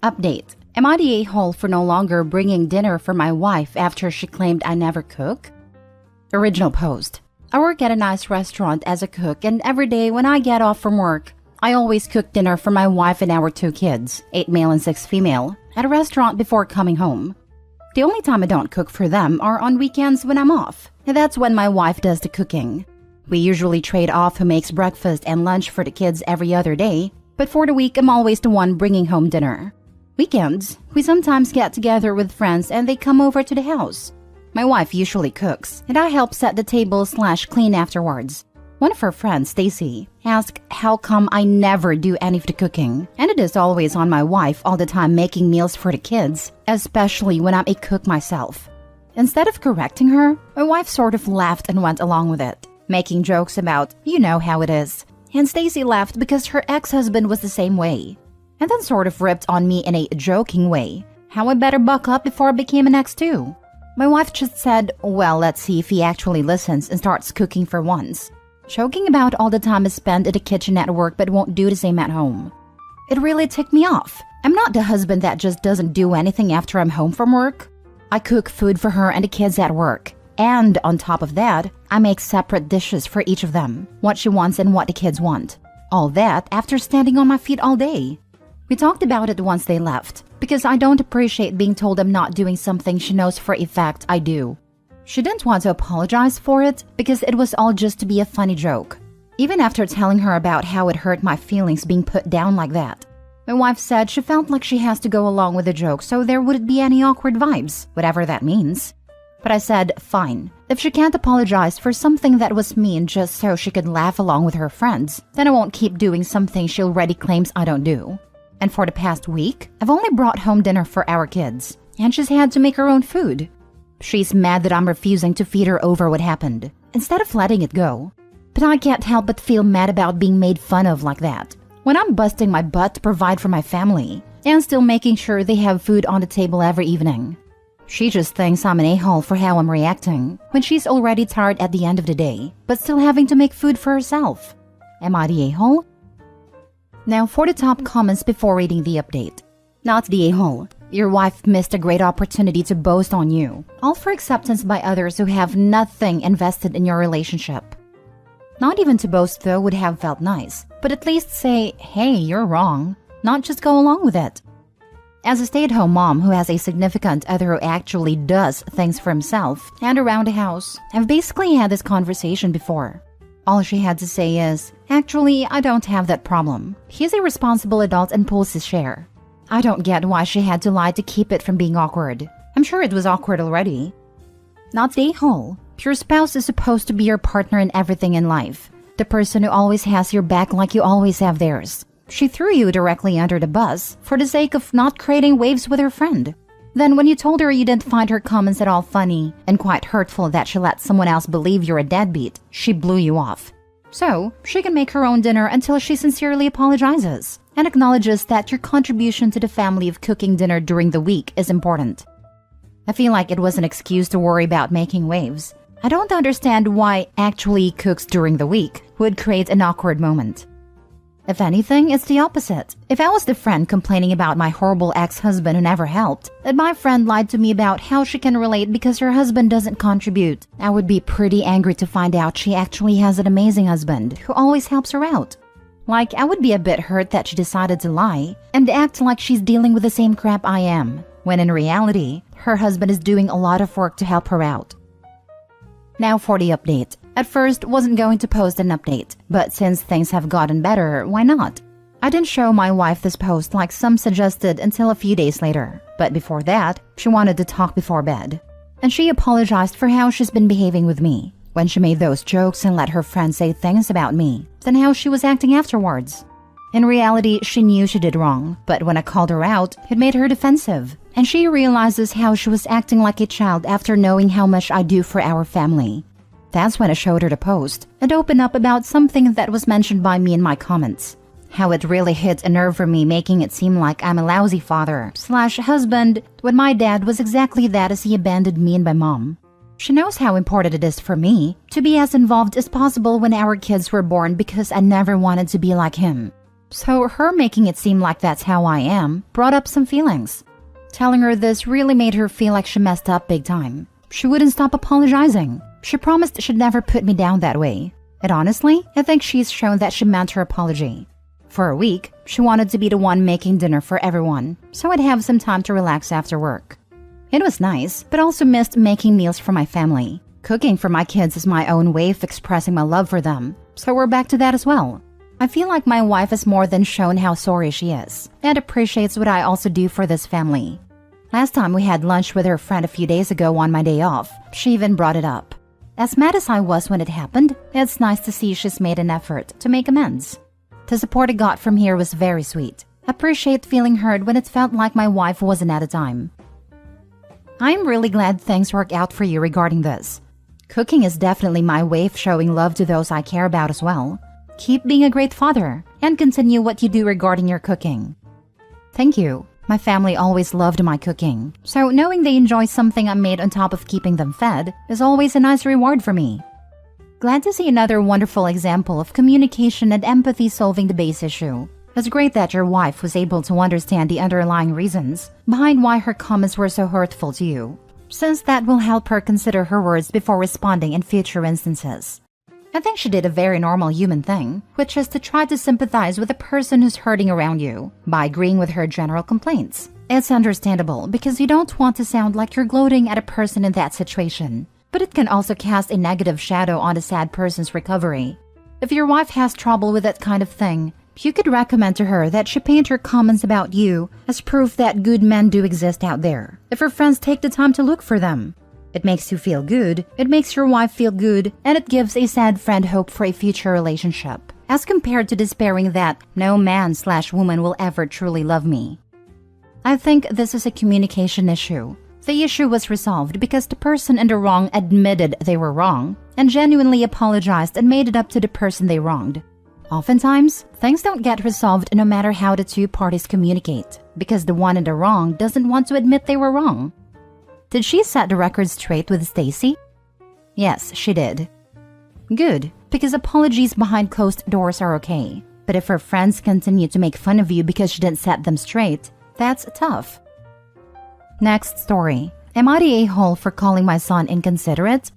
Update. Am I the a-hole for no longer bringing dinner for my wife after she claimed I never cook? Original post. I work at a nice restaurant as a cook, and every day when I get off from work, I always cook dinner for my wife and our 2 kids, 8 male and 6 female, at a restaurant before coming home. The only time I don't cook for them are on weekends when I'm off, and that's when my wife does the cooking. We usually trade off who makes breakfast and lunch for the kids every other day, but for the week I'm always the one bringing home dinner. Weekends, we sometimes get together with friends and they come over to the house. My wife usually cooks, and I help set the table/clean afterwards. One of her friends, Stacy, asked how come I never do any of the cooking, and it is always on my wife all the time making meals for the kids, especially when I'm a cook myself. Instead of correcting her, my wife sort of laughed and went along with it, making jokes about, you know how it is. And Stacy laughed because her ex-husband was the same way, and then sort of ripped on me in a joking way, how I better buck up before I became an ex too. My wife just said, well, let's see if he actually listens and starts cooking for once. Joking about all the time I spend in the kitchen at work but won't do the same at home. It really ticked me off. I'm not the husband that just doesn't do anything after I'm home from work. I cook food for her and the kids at work. And on top of that, I make separate dishes for each of them, what she wants and what the kids want. All that after standing on my feet all day. We talked about it once they left, because I don't appreciate being told I'm not doing something she knows for a fact I do. She didn't want to apologize for it because it was all just to be a funny joke. Even after telling her about how it hurt my feelings being put down like that, my wife said she felt like she has to go along with the joke so there wouldn't be any awkward vibes, whatever that means. But I said, fine, if she can't apologize for something that was mean just so she could laugh along with her friends, then I won't keep doing something she already claims I don't do. And for the past week, I've only brought home dinner for our kids, and she's had to make her own food. She's mad that I'm refusing to feed her over what happened, instead of letting it go. But I can't help but feel mad about being made fun of like that, when I'm busting my butt to provide for my family, and still making sure they have food on the table every evening. She just thinks I'm an a-hole for how I'm reacting, when she's already tired at the end of the day, but still having to make food for herself. Am I the a-hole? Now for the top comments before reading the update. Not the a-hole. Your wife missed a great opportunity to boast on you, all for acceptance by others who have nothing invested in your relationship. Not even to boast though would have felt nice, but at least say, hey, you're wrong, not just go along with it. As a stay-at-home mom who has a significant other who actually does things for himself and around the house, I've basically had this conversation before. All she had to say is, actually, I don't have that problem. He's a responsible adult and pulls his share. I don't get why she had to lie to keep it from being awkward. I'm sure it was awkward already. Not the a-hole. Your spouse is supposed to be your partner in everything in life. The person who always has your back like you always have theirs. She threw you directly under the bus for the sake of not creating waves with her friend. Then when you told her you didn't find her comments at all funny and quite hurtful that she let someone else believe you're a deadbeat, she blew you off. So, she can make her own dinner until she sincerely apologizes and acknowledges that your contribution to the family of cooking dinner during the week is important. I feel like it was an excuse to worry about making waves. I don't understand why actually cooks during the week would create an awkward moment. If anything, it's the opposite. If I was the friend complaining about my horrible ex-husband who never helped, and my friend lied to me about how she can relate because her husband doesn't contribute, I would be pretty angry to find out she actually has an amazing husband who always helps her out. Like, I would be a bit hurt that she decided to lie and act like she's dealing with the same crap I am, when in reality, her husband is doing a lot of work to help her out. Now for the update. At first, wasn't going to post an update, but since things have gotten better, why not? I didn't show my wife this post like some suggested until a few days later, but before that, she wanted to talk before bed. And she apologized for how she's been behaving with me, when she made those jokes and let her friends say things about me, then how she was acting afterwards. In reality, she knew she did wrong, but when I called her out, it made her defensive, and she realizes how she was acting like a child after knowing how much I do for our family. That's when I showed her the post and opened up about something that was mentioned by me in my comments. How it really hit a nerve for me, making it seem like I'm a lousy father/husband when my dad was exactly that as he abandoned me and my mom. She knows how important it is for me to be as involved as possible when our kids were born because I never wanted to be like him. So her making it seem like that's how I am brought up some feelings. Telling her this really made her feel like she messed up big time. She wouldn't stop apologizing. She promised she'd never put me down that way. And honestly, I think she's shown that she meant her apology. For a week, she wanted to be the one making dinner for everyone, so I'd have some time to relax after work. It was nice, but also missed making meals for my family. Cooking for my kids is my own way of expressing my love for them, so we're back to that as well. I feel like my wife has more than shown how sorry she is, and appreciates what I also do for this family. Last time we had lunch with her friend a few days ago on my day off, she even brought it up. As mad as I was when it happened, it's nice to see she's made an effort to make amends. The support I got from here was very sweet. Appreciate feeling heard when it felt like my wife wasn't at a time. I'm really glad things work out for you regarding this. Cooking is definitely my way of showing love to those I care about as well. Keep being a great father, and continue what you do regarding your cooking. Thank you. My family always loved my cooking, so knowing they enjoy something I made on top of keeping them fed is always a nice reward for me. Glad to see another wonderful example of communication and empathy solving the base issue. It's great that your wife was able to understand the underlying reasons behind why her comments were so hurtful to you, since that will help her consider her words before responding in future instances. I think she did a very normal human thing, which is to try to sympathize with the person who's hurting around you by agreeing with her general complaints. It's understandable because you don't want to sound like you're gloating at a person in that situation, but it can also cast a negative shadow on a sad person's recovery. If your wife has trouble with that kind of thing, you could recommend to her that she paint her comments about you as proof that good men do exist out there, if her friends take the time to look for them. It makes you feel good, it makes your wife feel good, and it gives a sad friend hope for a future relationship, as compared to despairing that no man/woman will ever truly love me. I think this is a communication issue. The issue was resolved because the person in the wrong admitted they were wrong and genuinely apologized and made it up to the person they wronged. Oftentimes, things don't get resolved no matter how the two parties communicate, because the one in the wrong doesn't want to admit they were wrong. Did she set the record straight with Stacy? Yes, she did. Good, because apologies behind closed doors are okay. But if her friends continue to make fun of you because she didn't set them straight, that's tough. Next story. Am I the a-hole for calling my son inconsiderate?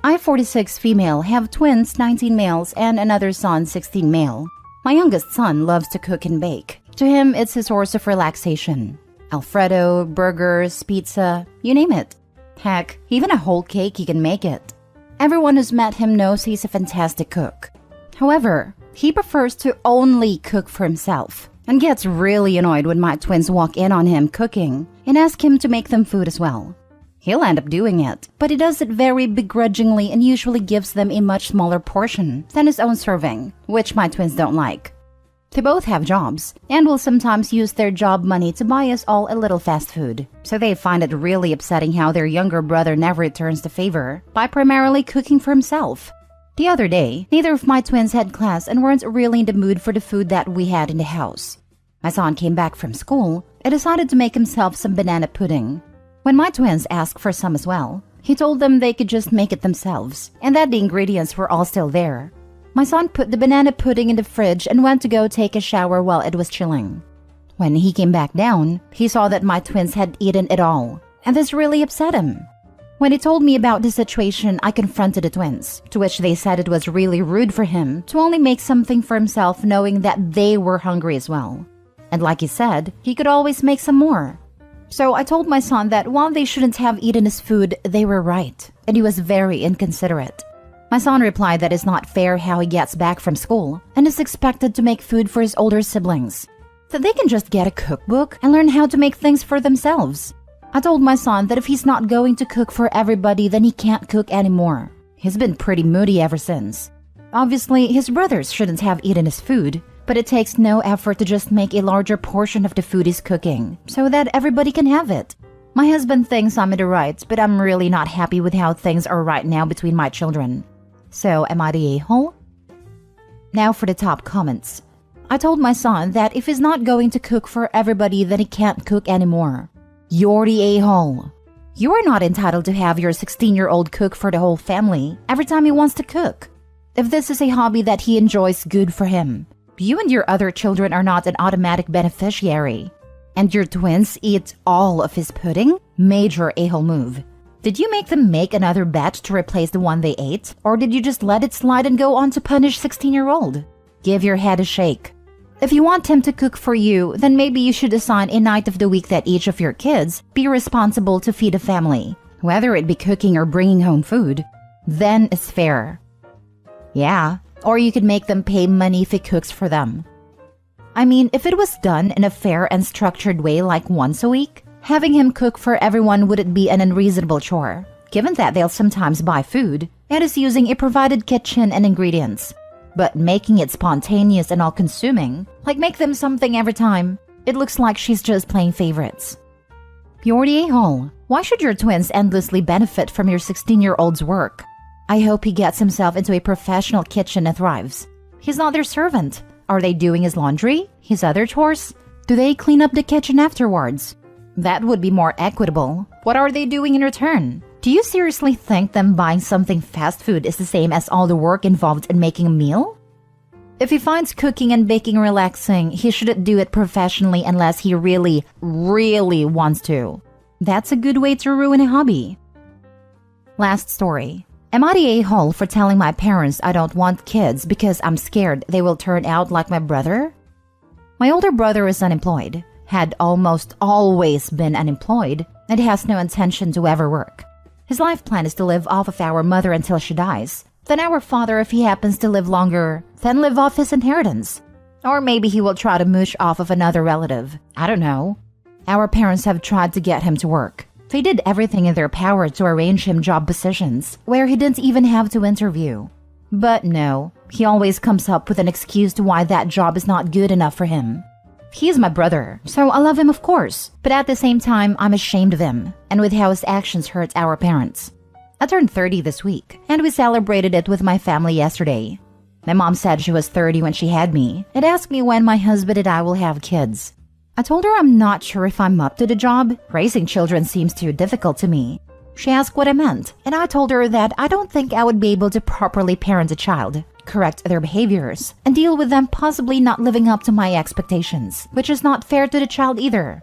I, 46 female, have twins, 19 males, and another son, 16 male. My youngest son loves to cook and bake. To him, it's a source of relaxation. Alfredo, burgers, pizza, you name it. Heck, even a whole cake he can make it. Everyone who's met him knows he's a fantastic cook. However, he prefers to only cook for himself and gets really annoyed when my twins walk in on him cooking and ask him to make them food as well. He'll end up doing it, but he does it very begrudgingly and usually gives them a much smaller portion than his own serving, which my twins don't like. They both have jobs and will sometimes use their job money to buy us all a little fast food, so they find it really upsetting how their younger brother never returns the favor by primarily cooking for himself. The other day, neither of my twins had class and weren't really in the mood for the food that we had in the house. My son came back from school and decided to make himself some banana pudding. When my twins asked for some as well, he told them they could just make it themselves and that the ingredients were all still there. My son put the banana pudding in the fridge and went to go take a shower while it was chilling. When he came back down, he saw that my twins had eaten it all, and this really upset him. When he told me about the situation, I confronted the twins, to which they said it was really rude for him to only make something for himself knowing that they were hungry as well. And like he said, he could always make some more. So I told my son that while they shouldn't have eaten his food, they were right, and he was very inconsiderate. My son replied that it's not fair how he gets back from school and is expected to make food for his older siblings, that they can just get a cookbook and learn how to make things for themselves. I told my son that if he's not going to cook for everybody, then he can't cook anymore. He's been pretty moody ever since. Obviously, his brothers shouldn't have eaten his food, but it takes no effort to just make a larger portion of the food he's cooking so that everybody can have it. My husband thinks I'm in the right, but I'm really not happy with how things are right now between my children. So, am I the a-hole? Now for the top comments. I told my son that if he's not going to cook for everybody, then he can't cook anymore. You're the a-hole. You are not entitled to have your 16-year-old cook for the whole family every time he wants to cook. If this is a hobby that he enjoys, good for him. You and your other children are not an automatic beneficiary. And your twins eat all of his pudding? Major a-hole move. Did you make them make another batch to replace the one they ate? Or did you just let it slide and go on to punish 16-year-old? Give your head a shake. If you want him to cook for you, then maybe you should assign a night of the week that each of your kids be responsible to feed a family, whether it be cooking or bringing home food. Then it's fair. Yeah, or you could make them pay money if he cooks for them. I mean, if it was done in a fair and structured way like once a week, having him cook for everyone wouldn't be an unreasonable chore, given that they'll sometimes buy food and is using a provided kitchen and ingredients. But making it spontaneous and all-consuming, like make them something every time, it looks like she's just playing favorites. You're the a-hole. Why should your twins endlessly benefit from your 16-year-old's work? I hope he gets himself into a professional kitchen and thrives. He's not their servant. Are they doing his laundry? His other chores? Do they clean up the kitchen afterwards? That would be more equitable. What are they doing in return? Do you seriously think them buying something fast food is the same as all the work involved in making a meal? If he finds cooking and baking relaxing, he shouldn't do it professionally unless he really, really wants to. That's a good way to ruin a hobby. Last story. Am I the a-hole for telling my parents I don't want kids because I'm scared they will turn out like my brother? My older brother is unemployed, had almost always been unemployed, and has no intention to ever work. His life plan is to live off of our mother until she dies. Then our father, if he happens to live longer, then live off his inheritance. Or maybe he will try to mooch off of another relative. I don't know. Our parents have tried to get him to work. They did everything in their power to arrange him job positions where he didn't even have to interview. But no, he always comes up with an excuse to why that job is not good enough for him. He's my brother, so I love him of course, but at the same time, I'm ashamed of him and with how his actions hurt our parents. I turned 30 this week, and we celebrated it with my family yesterday. My mom said she was 30 when she had me and asked me when my husband and I will have kids. I told her I'm not sure if I'm up to the job. Raising children seems too difficult to me. She asked what I meant, and I told her that I don't think I would be able to properly parent a child, correct their behaviors, and deal with them possibly not living up to my expectations, which is not fair to the child either.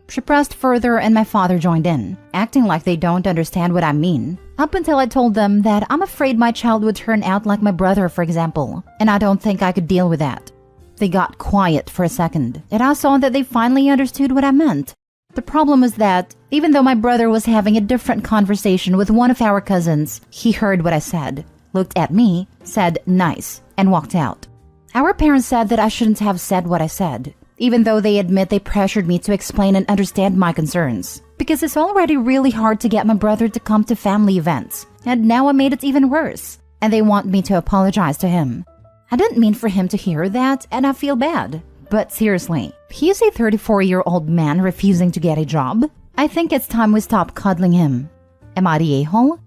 She pressed further and my father joined in, acting like they don't understand what I mean, up until I told them that I'm afraid my child would turn out like my brother, for example, and I don't think I could deal with that. They got quiet for a second, and I saw that they finally understood what I meant. The problem was that, even though my brother was having a different conversation with one of our cousins, he heard what I said, looked at me, said nice, and walked out. Our parents said that I shouldn't have said what I said, even though they admit they pressured me to explain and understand my concerns, because it's already really hard to get my brother to come to family events, and now I made it even worse, and they want me to apologize to him. I didn't mean for him to hear that, and I feel bad. But seriously, he's a 34-year-old man refusing to get a job. I think it's time we stop cuddling him. Am I the a-hole?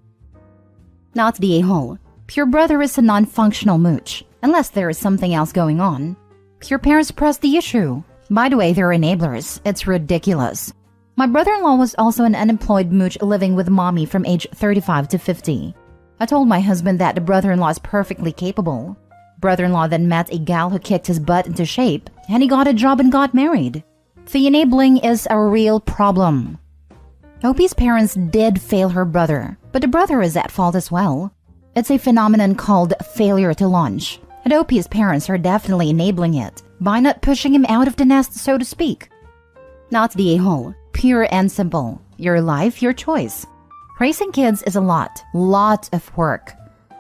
Not the a-hole. Your brother is a non-functional mooch, unless there is something else going on. Your parents pressed the issue. By the way, they're enablers. It's ridiculous. My brother-in-law was also an unemployed mooch living with mommy from age 35 to 50. I told my husband that the brother-in-law is perfectly capable. Brother-in-law then met a gal who kicked his butt into shape, and he got a job and got married. The enabling is a real problem. Opie's parents did fail her brother, but the brother is at fault as well. It's a phenomenon called failure to launch, and Opie's parents are definitely enabling it by not pushing him out of the nest, so to speak. Not the a-hole. Pure and simple. Your life, your choice. Raising kids is a lot of work.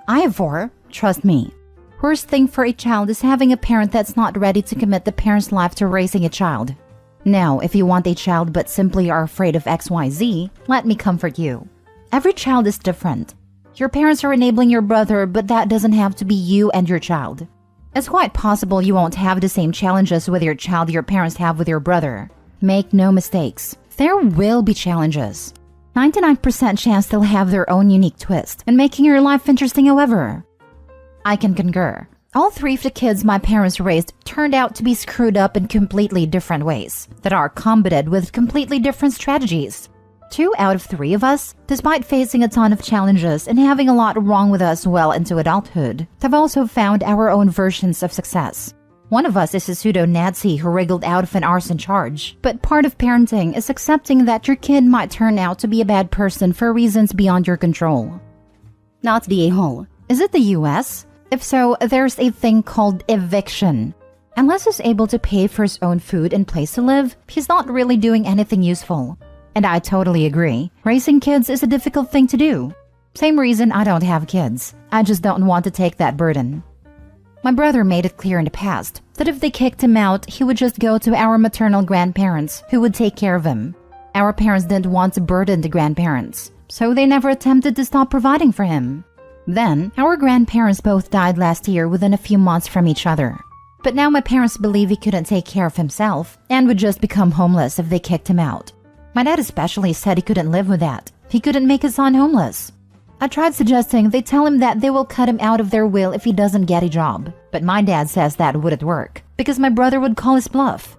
I have 4, trust me. Worst thing for a child is having a parent that's not ready to commit the parent's life to raising a child. Now, if you want a child but simply are afraid of XYZ, let me comfort you. Every child is different. Your parents are enabling your brother, but that doesn't have to be you and your child. It's quite possible you won't have the same challenges with your child your parents have with your brother. Make no mistakes. There will be challenges. 99% chance they'll have their own unique twist and making your life interesting however. I can concur. All 3 of the kids my parents raised turned out to be screwed up in completely different ways that are combated with completely different strategies. 2 out of 3 of us, despite facing a ton of challenges and having a lot wrong with us well into adulthood, have also found our own versions of success. One of us is a pseudo-Nazi who wriggled out of an arson charge. But part of parenting is accepting that your kid might turn out to be a bad person for reasons beyond your control. Not the a-hole. Is it the US? If so, there's a thing called eviction. Unless he's able to pay for his own food and place to live, he's not really doing anything useful. And I totally agree. Raising kids is a difficult thing to do. Same reason I don't have kids. I just don't want to take that burden. My brother made it clear in the past that if they kicked him out, he would just go to our maternal grandparents who would take care of him. Our parents didn't want to burden the grandparents, so they never attempted to stop providing for him. Then, our grandparents both died last year within a few months from each other. But now my parents believe he couldn't take care of himself and would just become homeless if they kicked him out. My dad especially said he couldn't live with that. He couldn't make his son homeless. I tried suggesting they tell him that they will cut him out of their will if he doesn't get a job. But my dad says that wouldn't work because my brother would call his bluff.